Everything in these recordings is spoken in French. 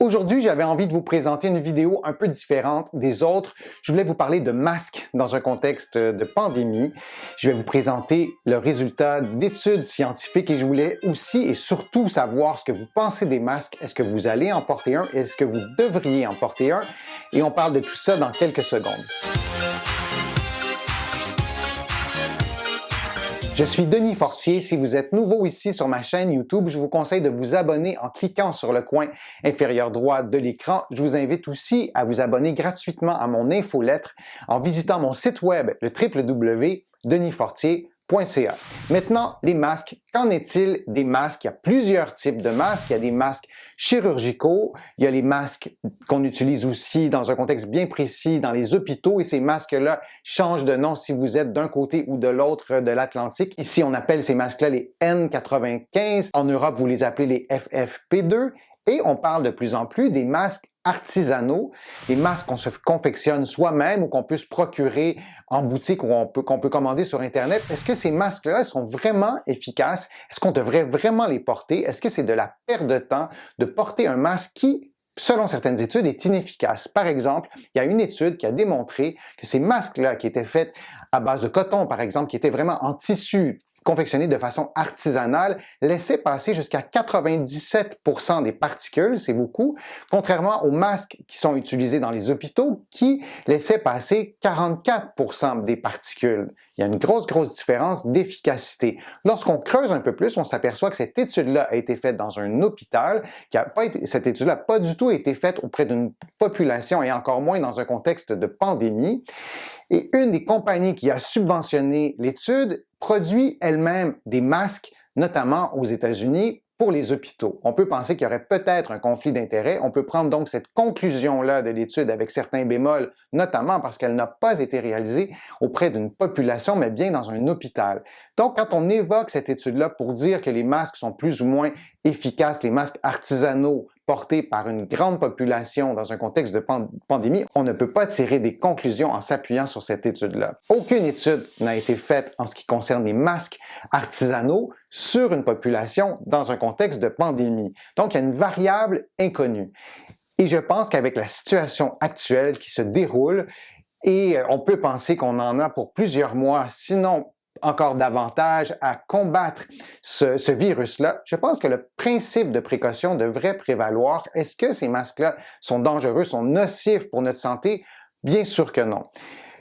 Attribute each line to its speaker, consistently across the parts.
Speaker 1: Aujourd'hui, j'avais envie de vous présenter une vidéo un peu différente des autres. Je voulais vous parler de masques dans un contexte de pandémie. Je vais vous présenter le résultat d'études scientifiques et je voulais aussi et surtout savoir ce que vous pensez des masques. Est-ce que vous allez en porter un? Est-ce que vous devriez en porter un? Et on parle de tout ça dans quelques secondes. Je suis Denis Fortier. Si vous êtes nouveau ici sur ma chaîne YouTube, je vous conseille de vous abonner en cliquant sur le coin inférieur droit de l'écran. Je vous invite aussi à vous abonner gratuitement à mon infolettre en visitant mon site web, le www.denisfortier.ca. Maintenant, les masques. Qu'en est-il des masques? Il y a plusieurs types de masques. Il y a des masques chirurgicaux. Il y a les masques qu'on utilise aussi dans un contexte bien précis dans les hôpitaux et ces masques-là changent de nom si vous êtes d'un côté ou de l'autre de l'Atlantique. Ici, on appelle ces masques-là les N95. En Europe, vous les appelez les FFP2. Et on parle de plus en plus des masques artisanaux, des masques qu'on se confectionne soi-même ou qu'on peut se procurer en boutique ou qu'on peut commander sur Internet. Est-ce que ces masques-là sont vraiment efficaces? Est-ce qu'on devrait vraiment les porter? Est-ce que c'est de la perte de temps de porter un masque qui, selon certaines études, est inefficace? Par exemple, il y a une étude qui a démontré que ces masques-là qui étaient faits à base de coton, par exemple, qui étaient vraiment en tissu, confectionnés de façon artisanale, laissaient passer jusqu'à 97% des particules, c'est beaucoup, contrairement aux masques qui sont utilisés dans les hôpitaux qui laissaient passer 44% des particules. Il y a une grosse différence d'efficacité. Lorsqu'on creuse un peu plus, on s'aperçoit que cette étude-là a été faite dans un hôpital, cette étude-là n'a pas du tout été faite auprès d'une population et encore moins dans un contexte de pandémie. Et une des compagnies qui a subventionné l'étude produit elle-même des masques, notamment aux États-Unis, pour les hôpitaux. On peut penser qu'il y aurait peut-être un conflit d'intérêts. On peut prendre donc cette conclusion-là de l'étude avec certains bémols, notamment parce qu'elle n'a pas été réalisée auprès d'une population, mais bien dans un hôpital. Donc, quand on évoque cette étude-là pour dire que les masques sont plus ou moins efficaces, les masques artisanaux portés par une grande population dans un contexte de pandémie, on ne peut pas tirer des conclusions en s'appuyant sur cette étude-là. Aucune étude n'a été faite en ce qui concerne les masques artisanaux sur une population dans un contexte de pandémie. Donc, il y a une variable inconnue. Et je pense qu'avec la situation actuelle qui se déroule, et on peut penser qu'on en a pour plusieurs mois, sinon encore davantage à combattre ce virus-là, je pense que le principe de précaution devrait prévaloir. Est-ce que ces masques-là sont dangereux, sont nocifs pour notre santé? Bien sûr que non.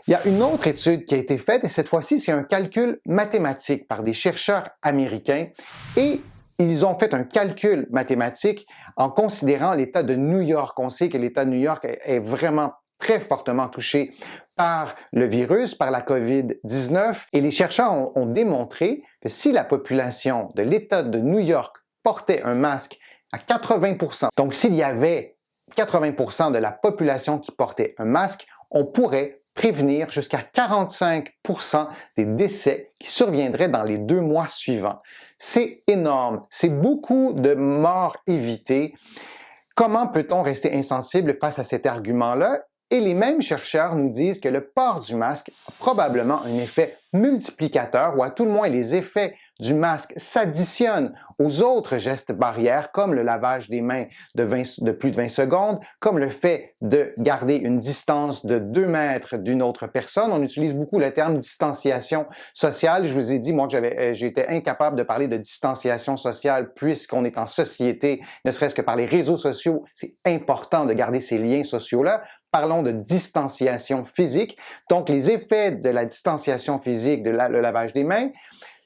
Speaker 1: Il y a une autre étude qui a été faite et cette fois-ci, c'est un calcul mathématique par des chercheurs américains et ils ont fait un calcul mathématique en considérant l'État de New York. On sait que l'État de New York est vraiment très fortement touché par le virus, par la COVID-19. Et les chercheurs ont démontré que si la population de l'État de New York portait un masque à 80%, donc s'il y avait 80% de la population qui portait un masque, on pourrait prévenir jusqu'à 45% des décès qui surviendraient dans les 2 mois suivants. C'est énorme, c'est beaucoup de morts évitées. Comment peut-on rester insensible face à cet argument-là? Et les mêmes chercheurs nous disent que le port du masque a probablement un effet multiplicateur ou à tout le moins les effets du masque s'additionnent aux autres gestes barrières comme le lavage des mains de plus de 20 secondes, comme le fait de garder une distance de 2 mètres d'une autre personne. On utilise beaucoup le terme distanciation sociale. Je vous ai dit, moi, que j'étais incapable de parler de distanciation sociale puisqu'on est en société, ne serait-ce que par les réseaux sociaux. C'est important de garder ces liens sociaux-là. Parlons de distanciation physique. Donc, les effets de la distanciation physique, le lavage des mains,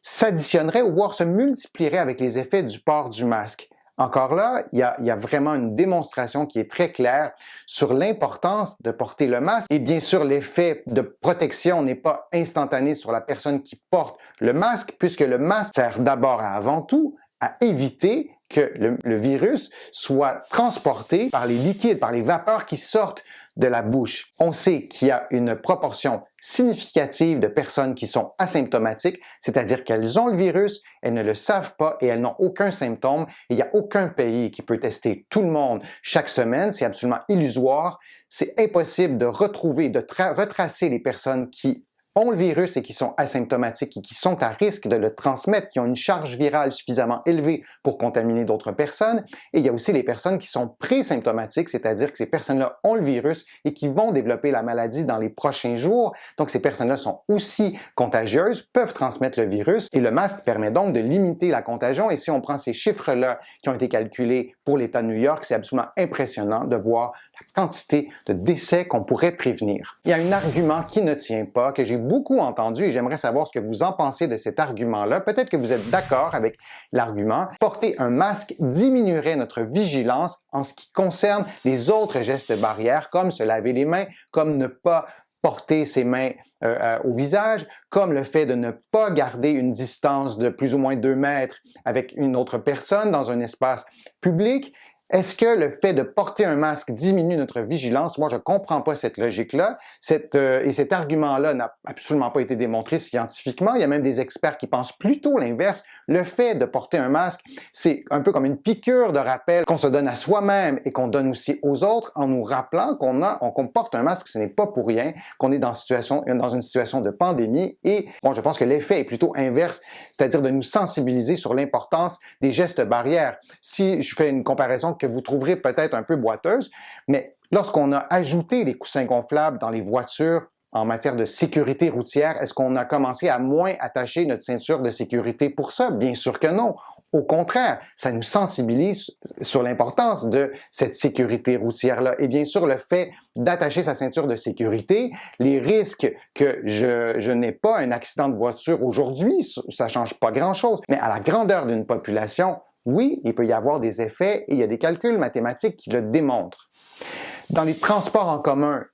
Speaker 1: s'additionneraient ou voire se multiplieraient avec les effets du port du masque. Encore là, il y a vraiment une démonstration qui est très claire sur l'importance de porter le masque. Et bien sûr, l'effet de protection n'est pas instantané sur la personne qui porte le masque, puisque le masque sert d'abord et avant tout à éviter que le virus soit transporté par les liquides, par les vapeurs qui sortent de la bouche. On sait qu'il y a une proportion significative de personnes qui sont asymptomatiques, c'est-à-dire qu'elles ont le virus, elles ne le savent pas et elles n'ont aucun symptôme. Et il n'y a aucun pays qui peut tester tout le monde chaque semaine. C'est absolument illusoire. C'est impossible de retrouver, de retracer les personnes qui ont le virus et qui sont asymptomatiques et qui sont à risque de le transmettre, qui ont une charge virale suffisamment élevée pour contaminer d'autres personnes. Et il y a aussi les personnes qui sont présymptomatiques, c'est-à-dire que ces personnes-là ont le virus et qui vont développer la maladie dans les prochains jours. Donc, ces personnes-là sont aussi contagieuses, peuvent transmettre le virus et le masque permet donc de limiter la contagion. Et si on prend ces chiffres-là qui ont été calculés pour l'État de New York, c'est absolument impressionnant de voir la quantité de décès qu'on pourrait prévenir. Il y a un argument qui ne tient pas, que j'ai beaucoup entendu et j'aimerais savoir ce que vous en pensez de cet argument-là. Peut-être que vous êtes d'accord avec l'argument. Porter un masque diminuerait notre vigilance en ce qui concerne les autres gestes barrières, comme se laver les mains, comme ne pas porter ses mains au visage, comme le fait de ne pas garder une distance de plus ou moins 2 mètres avec une autre personne dans un espace public. Est-ce que le fait de porter un masque diminue notre vigilance? Moi, je ne comprends pas cette logique-là. Et cet argument-là n'a absolument pas été démontré scientifiquement. Il y a même des experts qui pensent plutôt l'inverse. Le fait de porter un masque, c'est un peu comme une piqûre de rappel qu'on se donne à soi-même et qu'on donne aussi aux autres en nous rappelant qu'on porte un masque, ce n'est pas pour rien, qu'on est dans une situation de pandémie. Et bon, je pense que l'effet est plutôt inverse, c'est-à-dire de nous sensibiliser sur l'importance des gestes barrières. Si je fais une comparaison que vous trouverez peut-être un peu boiteuse, mais lorsqu'on a ajouté les coussins gonflables dans les voitures en matière de sécurité routière, est-ce qu'on a commencé à moins attacher notre ceinture de sécurité pour ça? Bien sûr que non. Au contraire, ça nous sensibilise sur l'importance de cette sécurité routière-là. Et bien sûr, le fait d'attacher sa ceinture de sécurité, les risques que je n'ai pas un accident de voiture aujourd'hui, ça ne change pas grand-chose. Mais à la grandeur d'une population, oui, il peut y avoir des effets et il y a des calculs mathématiques qui le démontrent. Dans les transports en commun,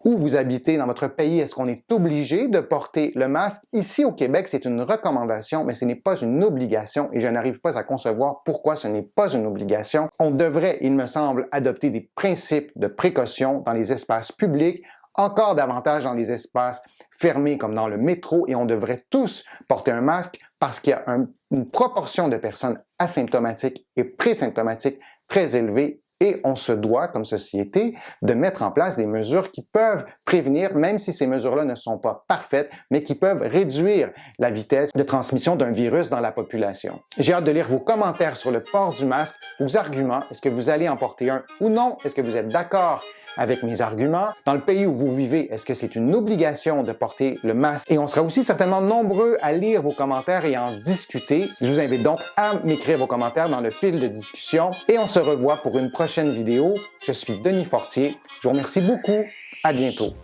Speaker 1: où vous habitez dans votre pays, est-ce qu'on est obligé de porter le masque? Ici au Québec, c'est une recommandation, mais ce n'est pas une obligation et je n'arrive pas à concevoir pourquoi ce n'est pas une obligation. On devrait, il me semble, adopter des principes de précaution dans les espaces publics, encore davantage dans les espaces fermés comme dans le métro et on devrait tous porter un masque parce qu'il y a une proportion de personnes asymptomatiques et présymptomatiques très élevée et on se doit, comme société, de mettre en place des mesures qui peuvent prévenir, même si ces mesures-là ne sont pas parfaites, mais qui peuvent réduire la vitesse de transmission d'un virus dans la population. J'ai hâte de lire vos commentaires sur le port du masque, vos arguments. Est-ce que vous allez en porter un ou non? Est-ce que vous êtes d'accord avec mes arguments? Dans le pays où vous vivez, est-ce que c'est une obligation de porter le masque? Et on sera aussi certainement nombreux à lire vos commentaires et à en discuter. Je vous invite donc à m'écrire vos commentaires dans le fil de discussion et on se revoit pour une prochaine vidéo. Je suis Denis Fortier. Je vous remercie beaucoup. À bientôt.